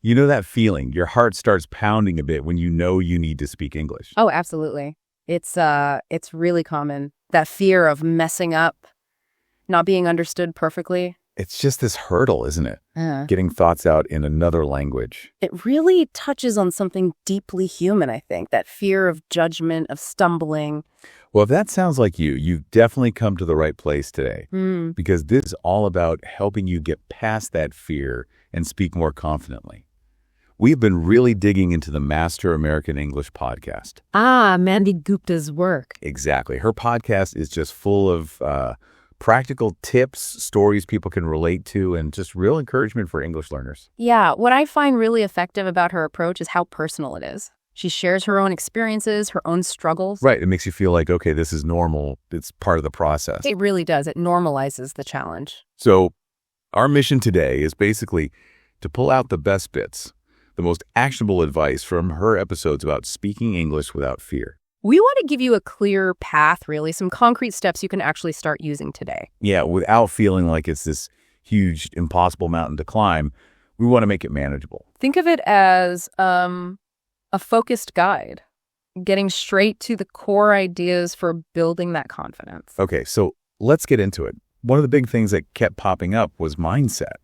You know that feeling? Your heart starts pounding a bit when you know you need to speak English. Oh, absolutely. It's really common. That fear of messing up, not being understood perfectly. It's just this hurdle, isn't it? Yeah. Getting thoughts out in another language. It really touches on something deeply human, I think, that fear of judgment, of stumbling. Well, if that sounds like you, you've definitely come to the right place today. Because this is all about helping you get past that fear and speak more confidently. We've been really digging into the Master American English podcast. Mandy Gupta's work. Exactly. Her podcast is just full of practical tips, stories people can relate to, and just real encouragement for English learners. Yeah, what I find really effective about her approach is how personal it is. She shares her own experiences, her own struggles. Right. It makes you feel like, okay, this is normal. It's part of the process. It really does. It normalizes the challenge. So our mission today is basically to pull out the best bits, the most actionable advice from her episodes about speaking English without fear. We want to give you a clear path, really, some concrete steps you can actually start using today. Yeah, without feeling like it's this huge, impossible mountain to climb, we want to make it manageable. Think of it as a focused guide, getting straight to the core ideas for building that confidence. Okay, so let's get into it. One of the big things that kept popping up was mindset,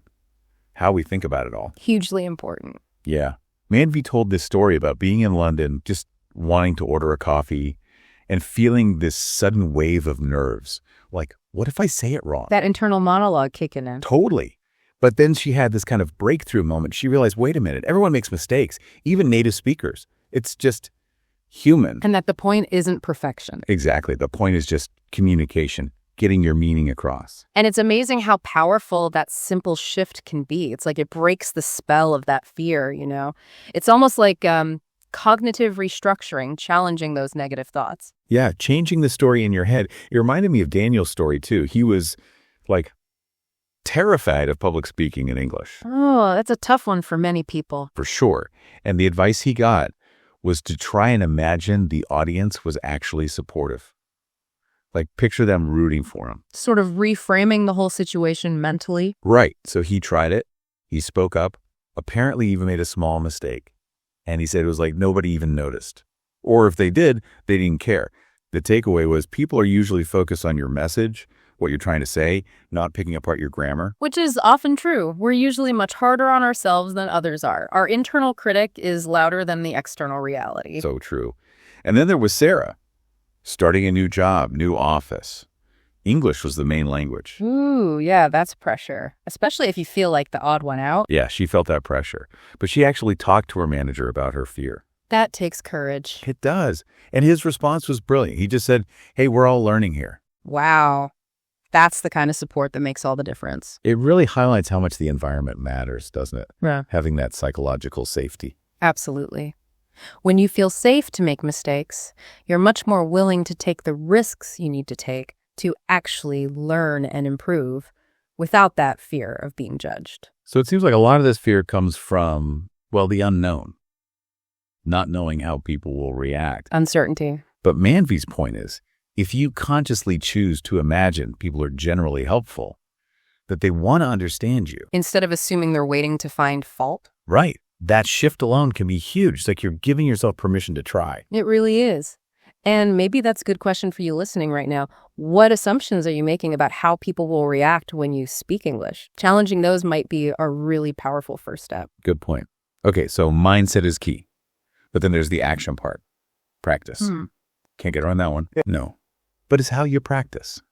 how we think about it all. Hugely important. Yeah. Manvi told this story about being in London, just wanting to order a coffee and feeling this sudden wave of nerves. Like, what if I say it wrong? That internal monologue kicking in. Totally. But then she had this kind of breakthrough moment. She realized, wait a minute, everyone makes mistakes, even native speakers. It's just human. And that the point isn't perfection. Exactly. The point is just communication, getting your meaning across. And it's amazing how powerful that simple shift can be. It's like it breaks the spell of that fear, you know? It's almost like cognitive restructuring, challenging those negative thoughts. Yeah, changing the story in your head. It reminded me of Daniel's story, too. He was, like, terrified of public speaking in English. Oh, that's a tough one for many people. For sure. And the advice he got was to try and imagine the audience was actually supportive. Like, picture them rooting for him. Sort of reframing the whole situation mentally. Right. So he tried it. He spoke up, apparently even made a small mistake. And he said it was like nobody even noticed. Or if they did, they didn't care. The takeaway was people are usually focused on your message, what you're trying to say, not picking apart your grammar. Which is often true. We're usually much harder on ourselves than others are. Our internal critic is louder than the external reality. So true. And then there was Sarah, starting a new job, new office. English was the main language. Ooh, yeah, that's pressure. Especially if you feel like the odd one out. Yeah, she felt that pressure. But she actually talked to her manager about her fear. That takes courage. It does. And his response was brilliant. He just said, hey, we're all learning here. Wow. That's the kind of support that makes all the difference. It really highlights how much the environment matters, doesn't it? Yeah. Having that psychological safety. Absolutely. When you feel safe to make mistakes, you're much more willing to take the risks you need to take to actually learn and improve without that fear of being judged. So it seems like a lot of this fear comes from, well, the unknown, not knowing how people will react. Uncertainty. But Manvi's point is, if you consciously choose to imagine people are generally helpful, that they want to understand you. Instead of assuming they're waiting to find fault. Right. That shift alone can be huge. It's like you're giving yourself permission to try. It really is. And maybe that's a good question for you listening right now. What assumptions are you making about how people will react when you speak English? Challenging those might be a really powerful first step. Good point. Okay, so mindset is key. But then there's the action part. Practice. Can't get around that one. No. But it's how you practice.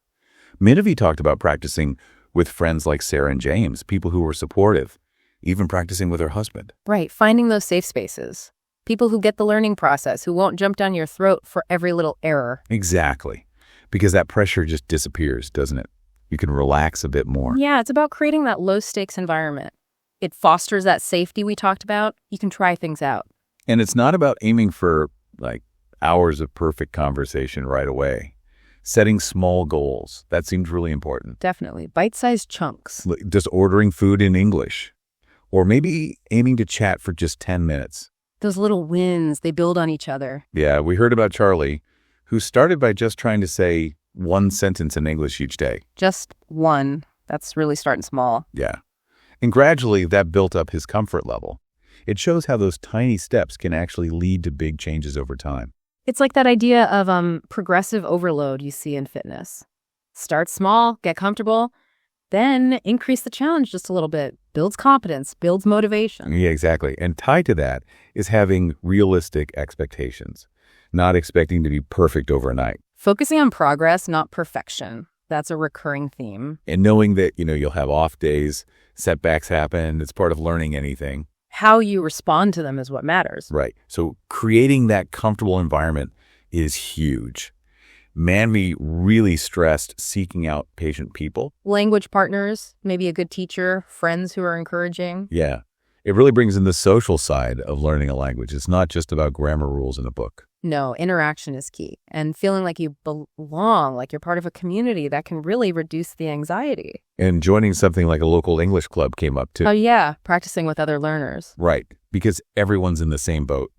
Manvi talked about practicing with friends like Sarah and James, people who were supportive, even practicing with her husband. Right, finding those safe spaces. People who get the learning process, who won't jump down your throat for every little error. Exactly. Because that pressure just disappears, doesn't it? You can relax a bit more. Yeah, it's about creating that low-stakes environment. It fosters that safety we talked about. You can try things out. And it's not about aiming for, like, hours of perfect conversation right away. Setting small goals. That seems really important. Definitely. Bite-sized chunks. Just ordering food in English. Or maybe aiming to chat for just 10 minutes. Those little wins, they build on each other. Yeah, we heard about Charlie, who started by just trying to say one sentence in English each day. Just one. That's really starting small. Yeah. And gradually, that built up his comfort level. It shows how those tiny steps can actually lead to big changes over time. It's like that idea of progressive overload you see in fitness. Start small, get comfortable, then increase the challenge just a little bit. Builds confidence, builds motivation. Yeah, exactly. And tied to that is having realistic expectations, not expecting to be perfect overnight. Focusing on progress, not perfection. That's a recurring theme. And knowing that, you'll have off days, setbacks happen, it's part of learning anything. How you respond to them is what matters. Right. So creating that comfortable environment is huge. Manvi really stressed seeking out patient people. Language partners, maybe a good teacher, friends who are encouraging. Yeah. It really brings in the social side of learning a language. It's not just about grammar rules in a book. No, interaction is key. And feeling like you belong, like you're part of a community, that can really reduce the anxiety. And joining something like a local English club came up too. Oh, yeah. Practicing with other learners. Right. Because everyone's in the same boat.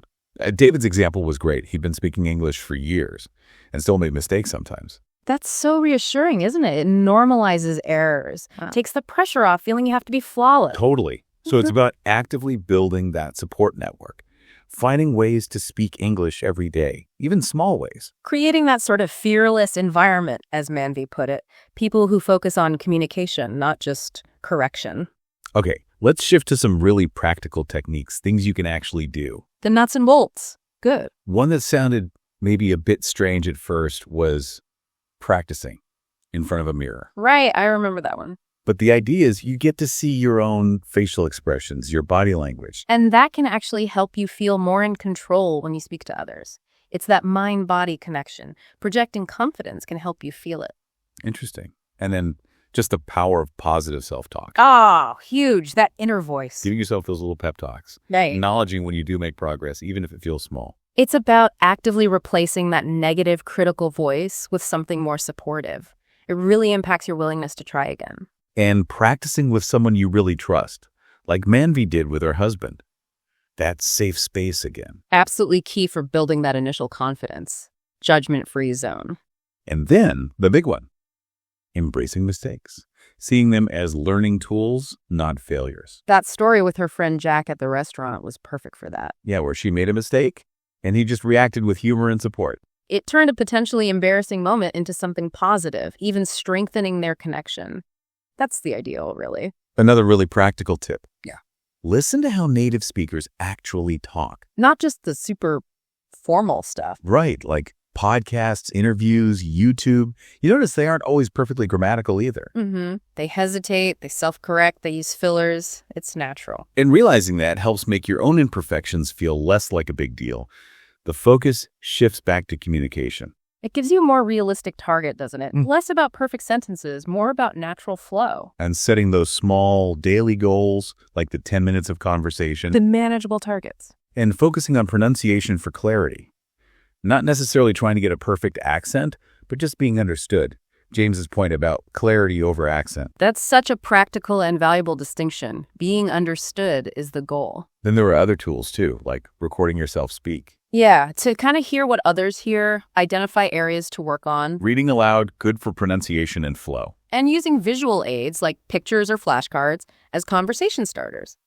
David's example was great. He'd been speaking English for years and still made mistakes sometimes. That's so reassuring, isn't it? It normalizes errors. Takes the pressure off feeling you have to be flawless. Totally. So it's about actively building that support network, finding ways to speak English every day, even small ways. Creating that sort of fearless environment, as Manvi put it. People who focus on communication, not just correction. Okay, let's shift to some really practical techniques, things you can actually do. The nuts and bolts. Good. One that sounded maybe a bit strange at first was practicing in front of a mirror. Right, I remember that one. But the idea is you get to see your own facial expressions, your body language. And that can actually help you feel more in control when you speak to others. It's that mind-body connection. Projecting confidence can help you feel it. Interesting. And then just the power of positive self-talk. Oh, huge. That inner voice. Giving yourself those little pep talks. Right. Acknowledging when you do make progress, even if it feels small. It's about actively replacing that negative, critical voice with something more supportive. It really impacts your willingness to try again. And practicing with someone you really trust, like Manvi did with her husband. That safe space again. Absolutely key for building that initial confidence. Judgment-free zone. And then, the big one, embracing mistakes. Seeing them as learning tools, not failures. That story with her friend Jack at the restaurant was perfect for that. Yeah, where she made a mistake, and he just reacted with humor and support. It turned a potentially embarrassing moment into something positive, even strengthening their connection. That's the ideal, really. Another really practical tip. Yeah. Listen to how native speakers actually talk. Not just the super formal stuff. Right, like podcasts, interviews, YouTube. You notice they aren't always perfectly grammatical either. Mm-hmm. They hesitate, they self-correct, they use fillers. It's natural. And realizing that helps make your own imperfections feel less like a big deal. The focus shifts back to communication. It gives you a more realistic target, doesn't it? Less about perfect sentences, more about natural flow. And setting those small daily goals, like the 10 minutes of conversation. The manageable targets. And focusing on pronunciation for clarity. Not necessarily trying to get a perfect accent, but just being understood. James's point about clarity over accent. That's such a practical and valuable distinction. Being understood is the goal. Then there are other tools too, like recording yourself speak. Yeah, to kind of hear what others hear, identify areas to work on. Reading aloud, good for pronunciation and flow. And using visual aids like pictures or flashcards as conversation starters.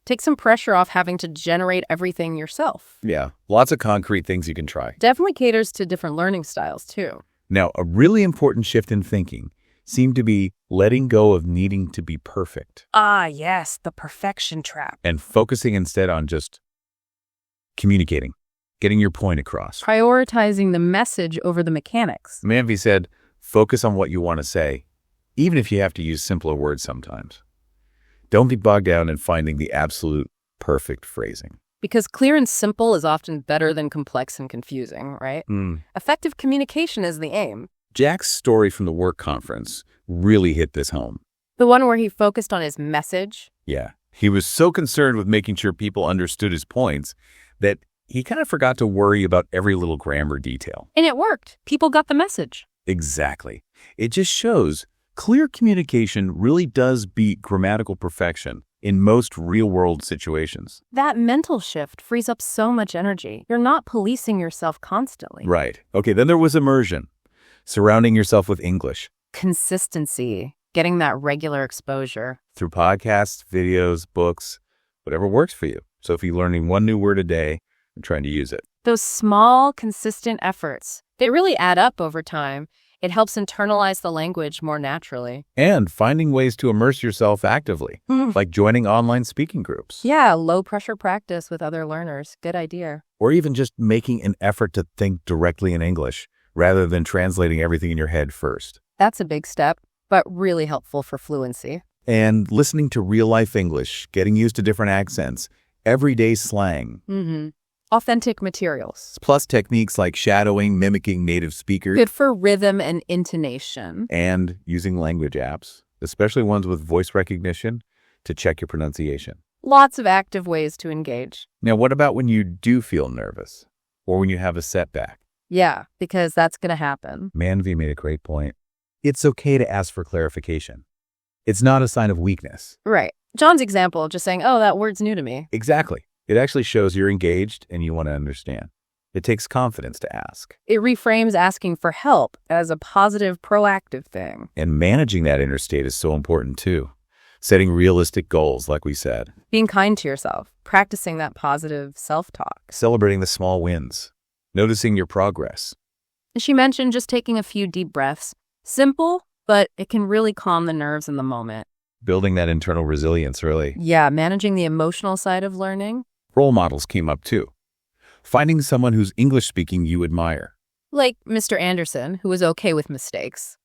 Take some pressure off having to generate everything yourself. Yeah, lots of concrete things you can try. Definitely caters to different learning styles too. Now, a really important shift in thinking seemed to be letting go of needing to be perfect. Ah, yes, the perfection trap. And focusing instead on just communicating, getting your point across. Prioritizing the message over the mechanics. Manvi said, focus on what you want to say, even if you have to use simpler words sometimes. Don't be bogged down in finding the absolute perfect phrasing. Because clear and simple is often better than complex and confusing, right? Effective communication is the aim. Jack's story from the work conference really hit this home. The one where he focused on his message. Yeah. He was so concerned with making sure people understood his points that he kind of forgot to worry about every little grammar detail. And it worked. People got the message. Exactly. It just shows clear communication really does beat grammatical perfection in most real-world situations. That mental shift frees up so much energy. You're not policing yourself constantly. Right. Okay, then there was immersion. Surrounding yourself with English. Consistency. Getting that regular exposure. Through podcasts, videos, books, whatever works for you. So if you're learning one new word a day and trying to use it. Those small, consistent efforts, they really add up over time. It helps internalize the language more naturally. And finding ways to immerse yourself actively, like joining online speaking groups. Yeah, low-pressure practice with other learners. Good idea. Or even just making an effort to think directly in English rather than translating everything in your head first. That's a big step, but really helpful for fluency. And listening to real-life English, getting used to different accents, everyday slang. Authentic materials. Plus techniques like shadowing, mimicking native speakers. Good for rhythm and intonation. And using language apps, especially ones with voice recognition, to check your pronunciation. Lots of active ways to engage. Now, what about when you do feel nervous or when you have a setback? Yeah, because that's going to happen. Manvi made a great point. It's okay to ask for clarification. It's not a sign of weakness. Right. John's example, just saying, oh, that word's new to me. Exactly. It actually shows you're engaged and you want to understand. It takes confidence to ask. It reframes asking for help as a positive, proactive thing. And managing that inner state is so important too. Setting realistic goals, like we said. Being kind to yourself. Practicing that positive self-talk. Celebrating the small wins. Noticing your progress. She mentioned just taking a few deep breaths. Simple, but it can really calm the nerves in the moment. Building that internal resilience, really. Yeah, managing the emotional side of learning. Role models came up too. Finding someone who's English speaking you admire. Like Mr. Anderson, who was okay with mistakes.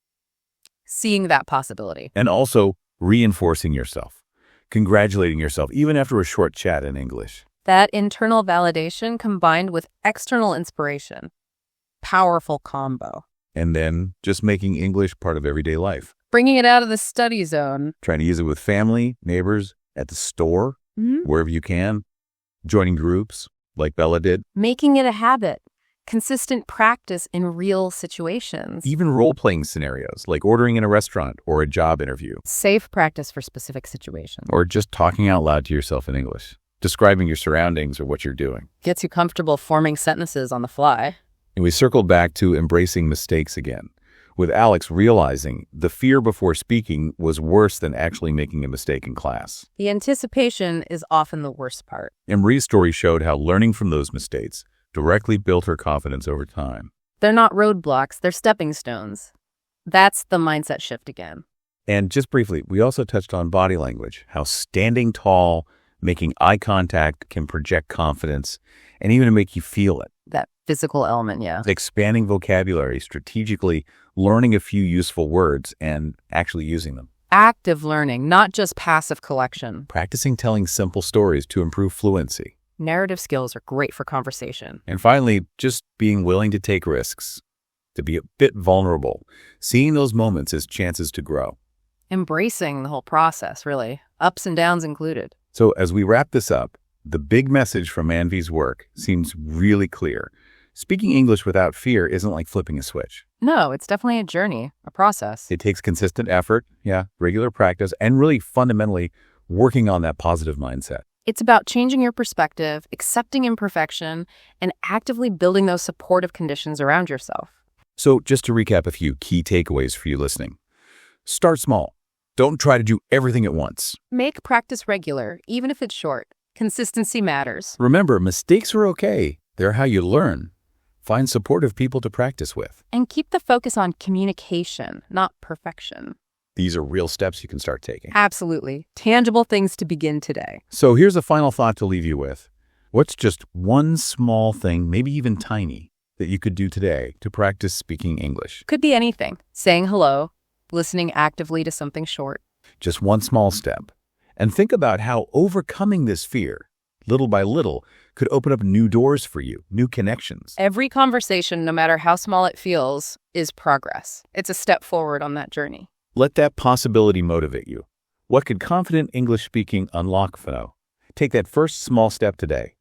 Seeing that possibility. And also reinforcing yourself. Congratulating yourself, even after a short chat in English. That internal validation combined with external inspiration. Powerful combo. And then just making English part of everyday life. Bringing it out of the study zone. Trying to use it with family, neighbors, at the store, wherever you can. Joining groups, like Bella did. Making it a habit. Consistent practice in real situations. Even role-playing scenarios, like ordering in a restaurant or a job interview. Safe practice for specific situations. Or just talking out loud to yourself in English. Describing your surroundings or what you're doing. Gets you comfortable forming sentences on the fly. And we circled back to embracing mistakes again, with Alex realizing the fear before speaking was worse than actually making a mistake in class. The anticipation is often the worst part. And Marie's story showed how learning from those mistakes directly built her confidence over time. They're not roadblocks, they're stepping stones. That's the mindset shift again. And just briefly, we also touched on body language, how standing tall, making eye contact can project confidence and even make you feel it. That physical element, yeah. Expanding vocabulary, strategically learning a few useful words and actually using them. Active learning, not just passive collection. Practicing telling simple stories to improve fluency. Narrative skills are great for conversation. And finally, just being willing to take risks, to be a bit vulnerable, seeing those moments as chances to grow. Embracing the whole process, really. Ups and downs included. So as we wrap this up, the big message from Manvi's work seems really clear. Speaking English without fear isn't like flipping a switch. No, it's definitely a journey, a process. It takes consistent effort, regular practice, and really fundamentally working on that positive mindset. It's about changing your perspective, accepting imperfection, and actively building those supportive conditions around yourself. So just to recap a few key takeaways for you listening. Start small. Don't try to do everything at once. Make practice regular, even if it's short. Consistency matters. Remember, mistakes are okay. They're how you learn. Find supportive people to practice with. And keep the focus on communication, not perfection. These are real steps you can start taking. Absolutely. Tangible things to begin today. So here's a final thought to leave you with. What's just one small thing, maybe even tiny, that you could do today to practice speaking English? Could be anything. Saying hello, listening actively to something short. Just one small step. And think about how overcoming this fear, little by little, could open up new doors for you, new connections. Every conversation, no matter how small it feels, is progress. It's a step forward on that journey. Let that possibility motivate you. What could confident English speaking unlock for now? Take that first small step today.